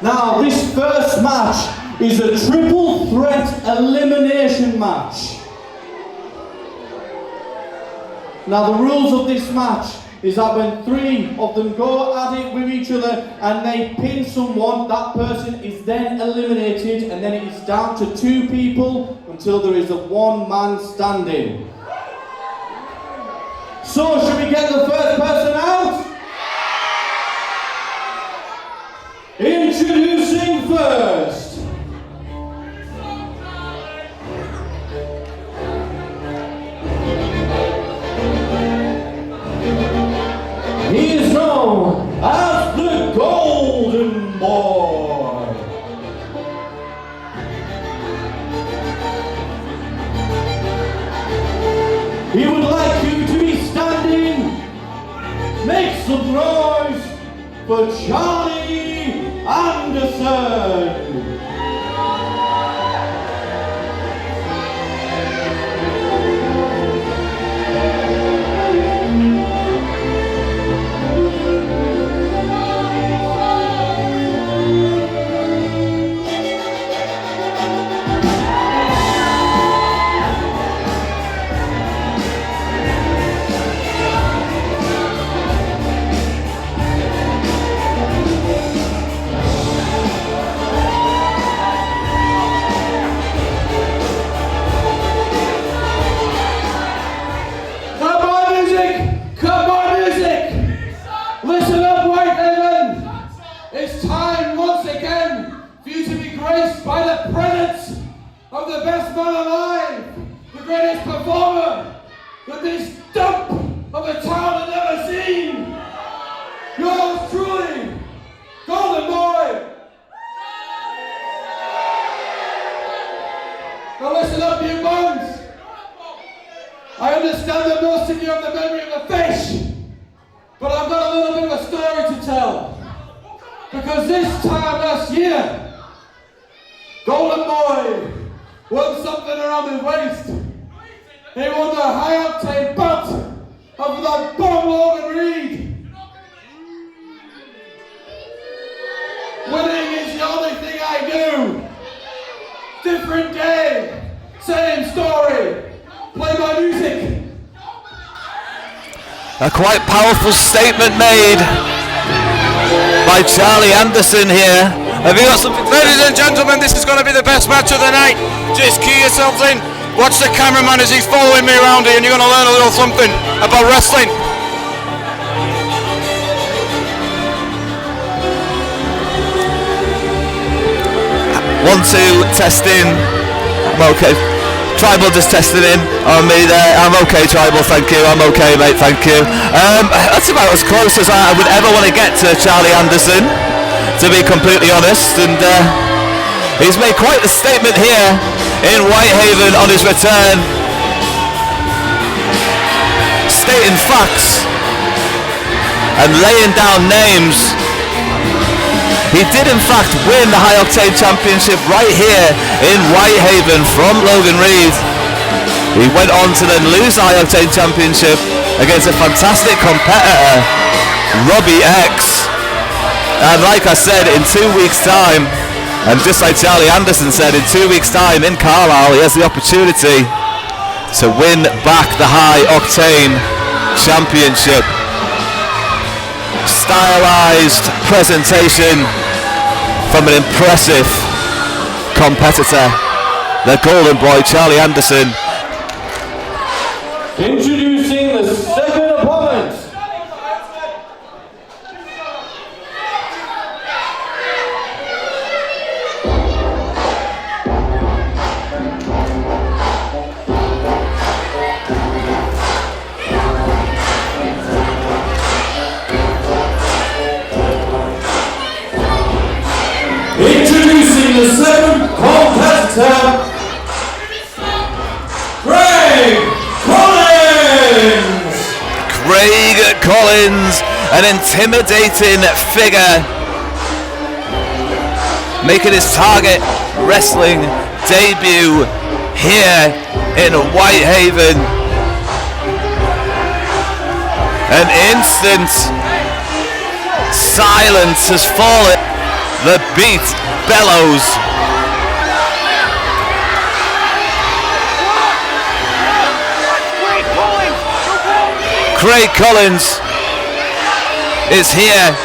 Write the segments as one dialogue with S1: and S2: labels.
S1: Now, this first match is a triple threat elimination match. Now, the rules of this match is that when 3 of them go at it with each other and they pin someone, that person is then eliminated, and then it is down to 2 people until there is a 1 man standing. So, should we get the first person out? Introducing first. He is known as the Golden Boy. He would like you to be standing. Make some noise for Charlie Anderson. Listen up, Whitehaven! It's time once again for you to be graced by the presence of the best man alive, the greatest performer that this dump of a town has ever seen. Yours truly, Golden Boy! Now listen up, you bones! I understand that most of you have the memory of the fish, but I've got a little bit of a story to tell. Because this time last year, Golden Boy won something around his waist. He won the high-octane belt of that bomb Logan Reed. Winning is the only thing I do. Different day, same story. Play my music.
S2: A quite powerful statement made by Charlie Anderson here. Have you got something?
S3: Ladies and gentlemen, this is going to be the best match of the night. Just key yourselves in. Watch the cameraman as he's following me around here, and you're going to learn a little something about wrestling.
S2: 1, 2, testing. I'm okay. Tribal just testing in on me there. I'm okay, Tribal, thank you. I'm okay, mate, thank you. That's about as close as I would ever want to get to Charlie Anderson, to be completely honest. And he's made quite a statement here in Whitehaven on his return, stating facts and laying down names. He did in fact win the High Octane Championship right here in Whitehaven from Logan Reed. He went on to then lose the High Octane Championship against a fantastic competitor, Robbie X. And like I said, in 2 weeks' time, and just like Charlie Anderson said, in 2 weeks' time in Carlisle, he has the opportunity to win back the High Octane Championship. Stylized presentation from an impressive competitor, the Golden Boy, Charlie Anderson.
S1: Introducing the second opponent. Introducing the second competitor,
S2: Craig Collins, an intimidating figure, making his target wrestling debut here in Whitehaven. An instant silence has fallen The beat bellows. Craig Kollins is here.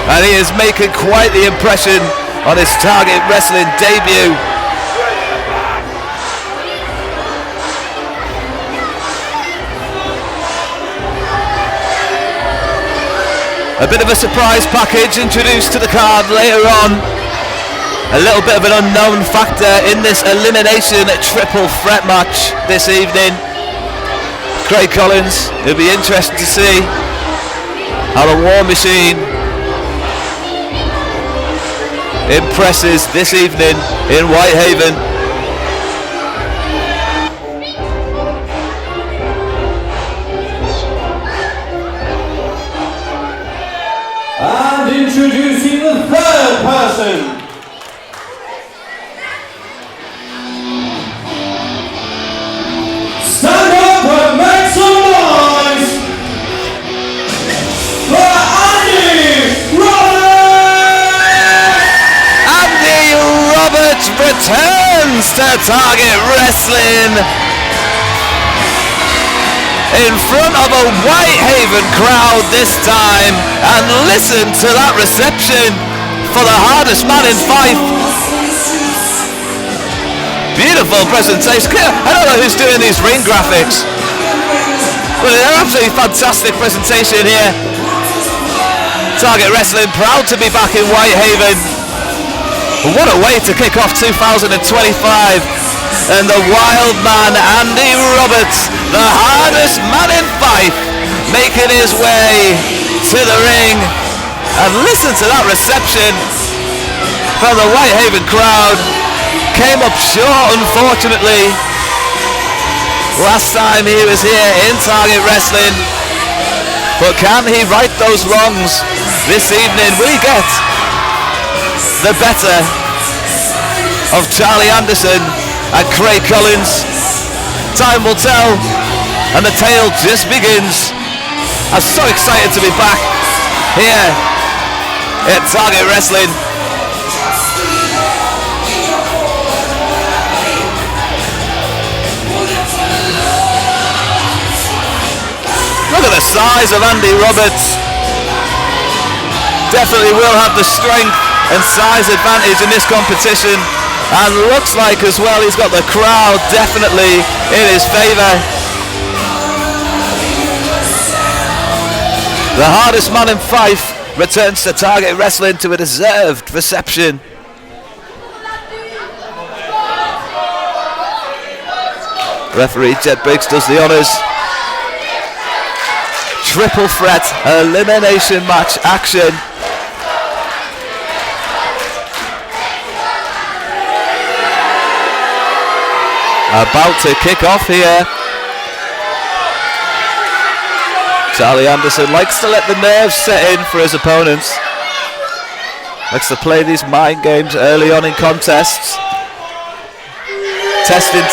S2: And he is making quite the impression on his Target Wrestling debut. A bit of a surprise package introduced to the card later on. A little bit of an unknown factor in this elimination triple threat match this evening. Craig Kollins, it'll be interesting to see how the War Machine impresses this evening in Whitehaven.
S1: And introducing the third person. Stand up and make some noise for Andy Roberts!
S2: Andy Roberts returns to Target Wrestling in front of a Whitehaven crowd this time, and listen to that reception for the hardest man in Fife. Beautiful presentation. I don't know who's doing these ring graphics, but they're absolutely fantastic presentation here. Target Wrestling proud to be back in Whitehaven. What a way to kick off 2025. And the wild man Andy Roberts, the hardest man in Fife, making his way to the ring. And listen to that reception from the Whitehaven crowd. Came up short, unfortunately, last time he was here in Target Wrestling. But can he right those wrongs this evening? Will he get the better of Charlie Anderson and Craig Kollins? Time will tell, and the tale just begins. I'm so excited to be back here at Target Wrestling. Look at the size of Andy Roberts. Definitely will have the strength and size advantage in this competition. And looks like as well he's got the crowd definitely in his favour. The hardest man in Fife returns to Target Wrestling to a deserved reception. Referee Jed Briggs does the honours. Triple threat elimination match action. About to kick off here. Charlie Anderson likes to let the nerves set in for his opponents. Likes to play these mind games early on in contests. Testing,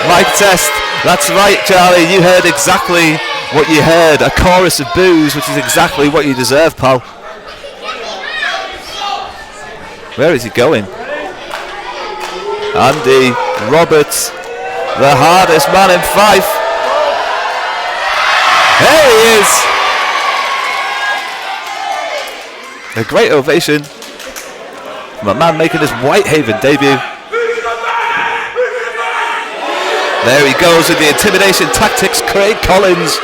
S2: mic test. That's right, Charlie, you heard exactly what you heard. A chorus of boos, which is exactly what you deserve, pal. Where is he going? Andy Roberts, the hardest man in Fife. There he is. A great ovation from a man making his Whitehaven debut. There he goes with the intimidation tactics, Craig Kollins.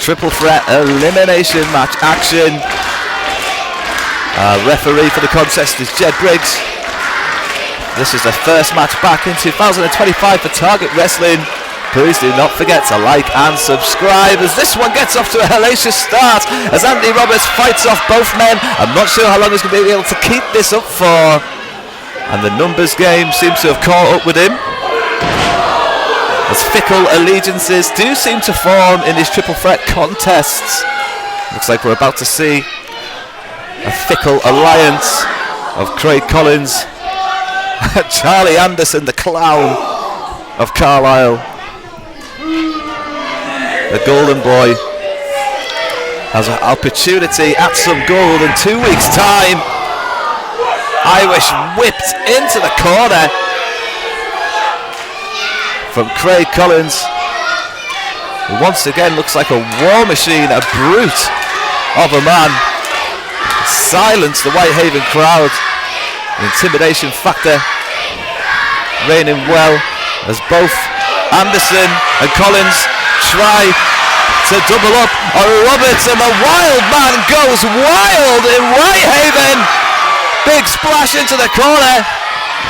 S2: Triple threat elimination match action. Referee for the contest is Jed Briggs. This is the first match back in 2025 for Target Wrestling. Please do not forget to like and subscribe as this one gets off to a hellacious start as Andy Roberts fights off both men. I'm not sure how long he's going to be able to keep this up for. And the numbers game seems to have caught up with him, as fickle allegiances do seem to form in these triple threat contests. Looks like we're about to see a fickle alliance of Craig Kollins Charlie Anderson, the clown of Carlisle. The golden boy has an opportunity at some gold in 2 weeks' time. Irish whipped into the corner from Craig Kollins, who once again looks like a war machine, a brute of a man. Silence the Whitehaven crowd. The intimidation factor reigning well as both Anderson and Kollins try to double up on Roberts, and the wild man goes wild in Whitehaven. Big splash into the corner,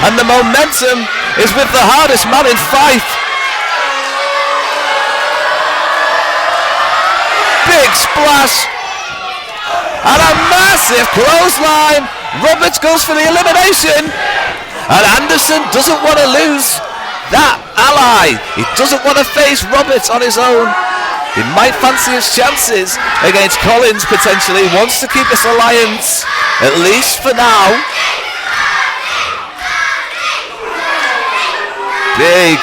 S2: and the momentum is with the hardest man in Fife. Big splash and a massive clothesline. Roberts goes for the elimination, and Anderson doesn't want to lose that ally. He doesn't want to face Roberts on his own. He might fancy his chances against Kollins potentially. Wants to keep this alliance, at least for now. Big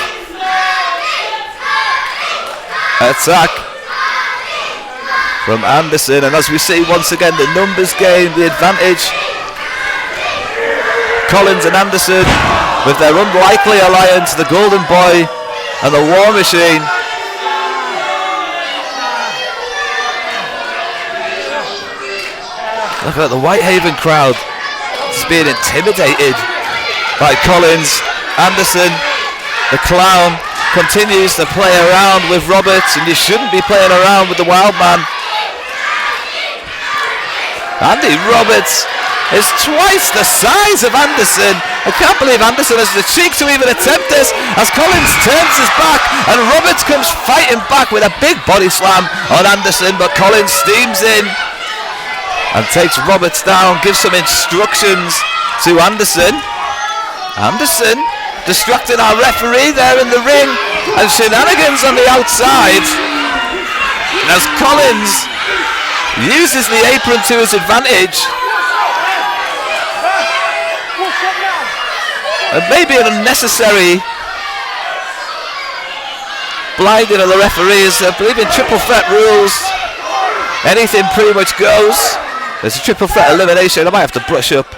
S2: attack from Anderson, and as we see once again, the numbers gain the advantage. Kollins and Anderson with their unlikely alliance, the Golden Boy and the War Machine. Look at the Whitehaven crowd just being intimidated by Kollins. Anderson, the clown, continues to play around with Roberts, and you shouldn't be playing around with the wild man. Andy Roberts is twice the size of Anderson. I can't believe Anderson has the cheek to even attempt this as Kollins turns his back and Roberts comes fighting back with a big body slam on Anderson, but Kollins steams in and takes Roberts down, gives some instructions to Anderson. Anderson distracting our referee there in the ring, and shenanigans on the outside. And as Kollins uses the apron to his advantage, and maybe an unnecessary blinding of the referees. I believe in triple threat rules, anything pretty much goes. There's a triple threat elimination. I might have to brush up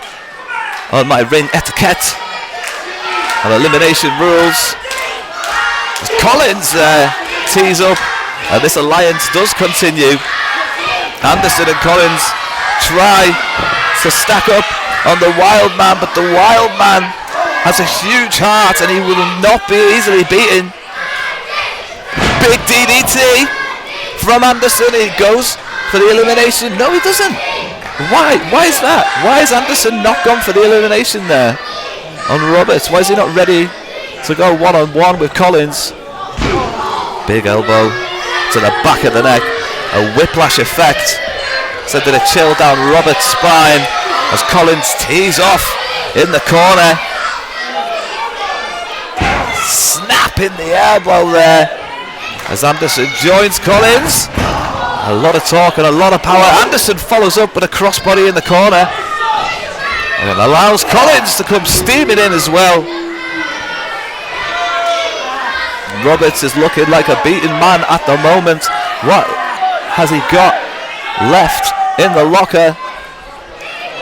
S2: on my ring etiquette and elimination rules. As Kollins tees up, and this alliance does continue. Anderson and Kollins try to stack up on the wild man, but the wild man has a huge heart and he will not be easily beaten. Big DDT from Anderson. He goes for the elimination. No, he doesn't. Why? Why is that? Why is Anderson not gone for the elimination there on Roberts? Why is he not ready to go one-on-one with Kollins? Big elbow to the back of the neck. A whiplash effect. Said that it chilled down Roberts' spine as Kollins tees off in the corner. Snap in the elbow there as Anderson joins Kollins. A lot of talk and a lot of power. Anderson follows up with a crossbody in the corner and allows Kollins to come steaming in as well. Roberts is looking like a beaten man at the moment. What has he got left in the locker?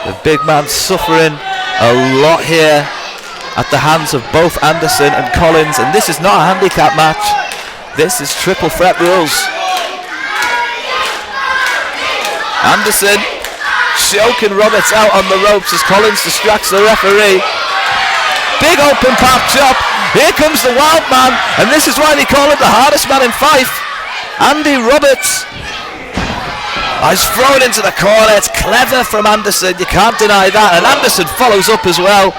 S2: The big man suffering a lot here at the hands of both Anderson and Kollins, and this is not a handicap match. This is triple threat rules. Anderson choking Roberts out on the ropes as Kollins distracts the referee. Big open pop chop. Here comes the wild man, and this is why they call him the hardest man in Fife. Andy Roberts is thrown into the corner. It's clever from Anderson, you can't deny that, and Anderson follows up as well.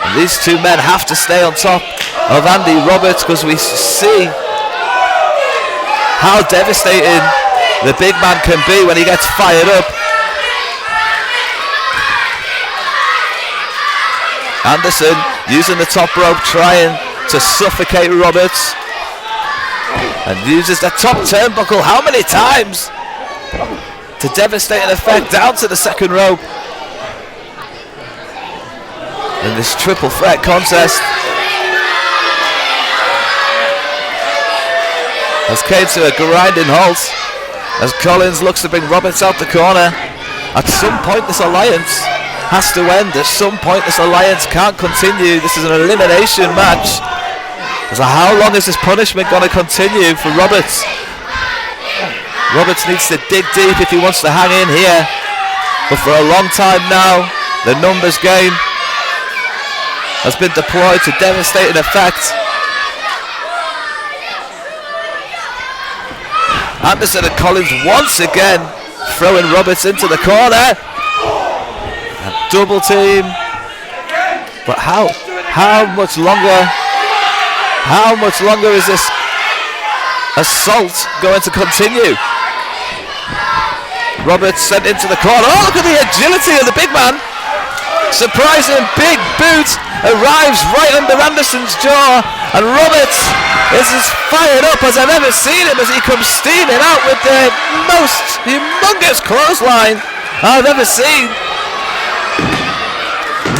S2: And these two men have to stay on top of Andy Roberts because we see how devastating the big man can be when he gets fired up. Anderson using the top rope, trying to suffocate Roberts, and uses the top turnbuckle how many times to devastate an effect down to the second rope. in this triple threat contest. As came to a grinding halt, as Kollins looks to bring Roberts out the corner. At some point this alliance has to end. At some point this alliance can't continue. This is an elimination match. So how long is this punishment going to continue for Roberts? Roberts needs to dig deep if he wants to hang in here. But for a long time now, the numbers game has been deployed to devastating effect. Anderson and Kollins once again throwing Roberts into the corner. A double team. But how much longer? How much longer is this assault going to continue? Roberts sent into the corner. Oh, look at the agility of the big man. Surprising big boot arrives right under Anderson's jaw, and Roberts is as fired up as I've ever seen him as he comes steaming out with the most humongous clothesline I've ever seen.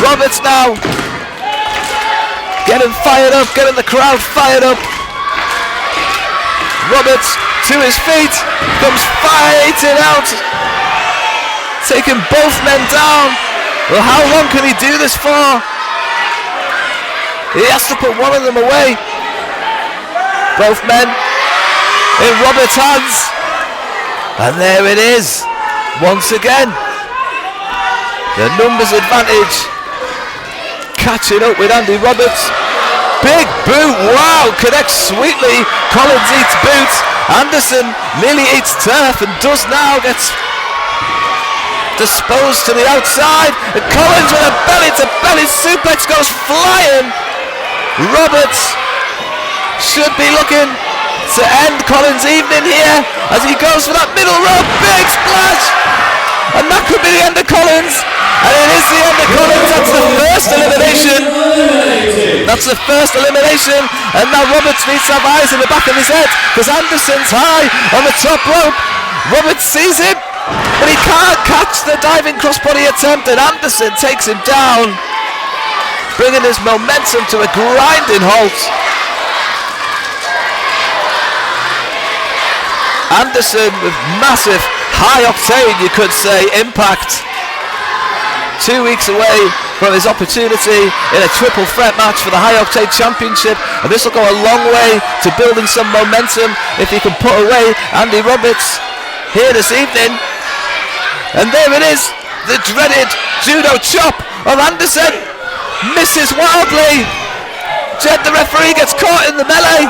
S2: Roberts now getting fired up, getting the crowd fired up. Roberts to his feet, comes fighting out, taking both men down. Well, how long can he do this for? He has to put one of them away. Both men in Roberts' hands. And there it is, once again. The numbers advantage catching up with Andy Roberts. Big boot, wow, connects sweetly. Kollins eats boot. Anderson nearly eats turf and does now get disposed to the outside. And Kollins with a belly-to-belly suplex goes flying. Roberts should be looking to end Kollins' evening here as he goes for that middle rope. Big splash! And that could be the end of Kollins. And it is the end of Kollins. That's the first elimination. That's the first elimination. And now Roberts needs to have eyes in the back of his head because Anderson's high on the top rope. Roberts sees him, but he can't catch the diving crossbody attempt, and Anderson takes him down, bringing his momentum to a grinding halt. Anderson with massive, high octane, you could say, impact. 2 weeks away from his opportunity in a triple threat match for the High Octane Championship, and this will go a long way to building some momentum if he can put away Andy Roberts here this evening. And there it is, the dreaded judo chop of Anderson misses wildly. Jed, the referee, gets caught in the melee,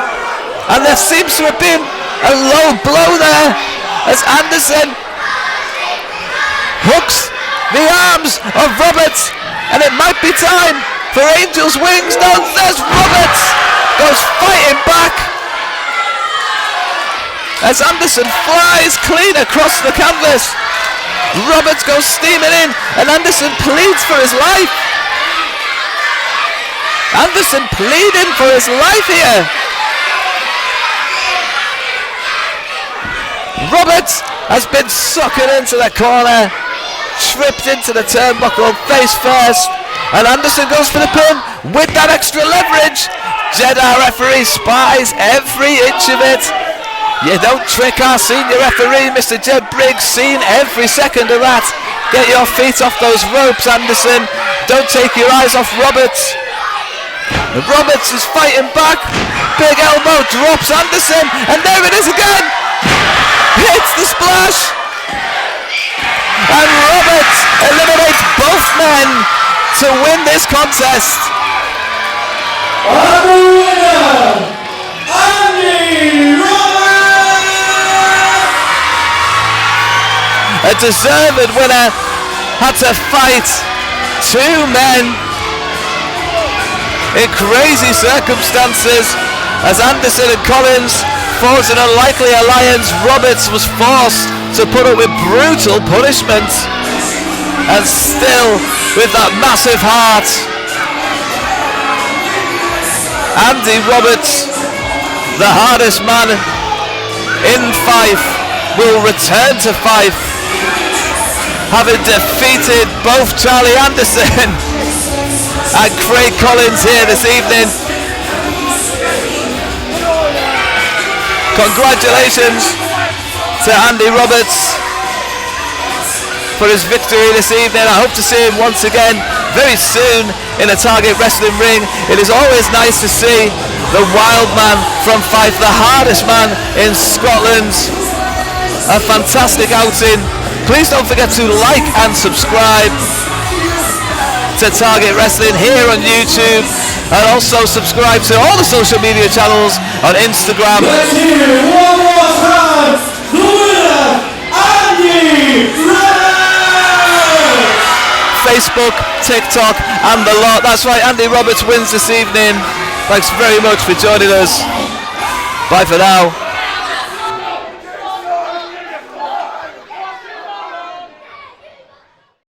S2: and there seems to have been a low blow there as Anderson hooks the arms of Roberts, and it might be time for Angel's Wings. No, there's Roberts, goes fighting back as Anderson flies clean across the canvas. Roberts goes steaming in, and Anderson pleads for his life. Anderson pleading for his life here. Roberts has been sucking into the corner, tripped into the turnbuckle face first, and Anderson goes for the pin with that extra leverage. Jedi referee spies every inch of it. You don't trick our senior referee, Mr. Jed Briggs, seen every second of that. Get your feet off those ropes, Anderson. Don't take your eyes off Roberts. And Roberts is fighting back. Big elbow drops Anderson, and there it is again. Hits the splash. And Roberts eliminates both men to win this contest.
S1: And the winner, Andy Roberts!
S2: A deserved winner, had to fight two men in crazy circumstances as Anderson and Kollins forged an unlikely alliance. Roberts was forced to put up with brutal punishment, and still with that massive heart, Andy Roberts, the hardest man in Fife, will return to Fife, having defeated both Charlie Anderson and Craig Collins here this evening. Congratulations to Andy Roberts for his victory this evening. I hope to see him once again very soon in a Target Wrestling ring. It is always nice to see the wild man from Fife, the hardest man in Scotland. A fantastic outing. Please don't forget to like and subscribe to Target Wrestling here on YouTube, and also subscribe to all the social media channels on Instagram.
S1: Let's hear it one more time. The winner, Andy Roberts.
S2: Facebook, TikTok, and the lot. That's right, Andy Roberts wins this evening. Thanks very much for joining us. Bye for now.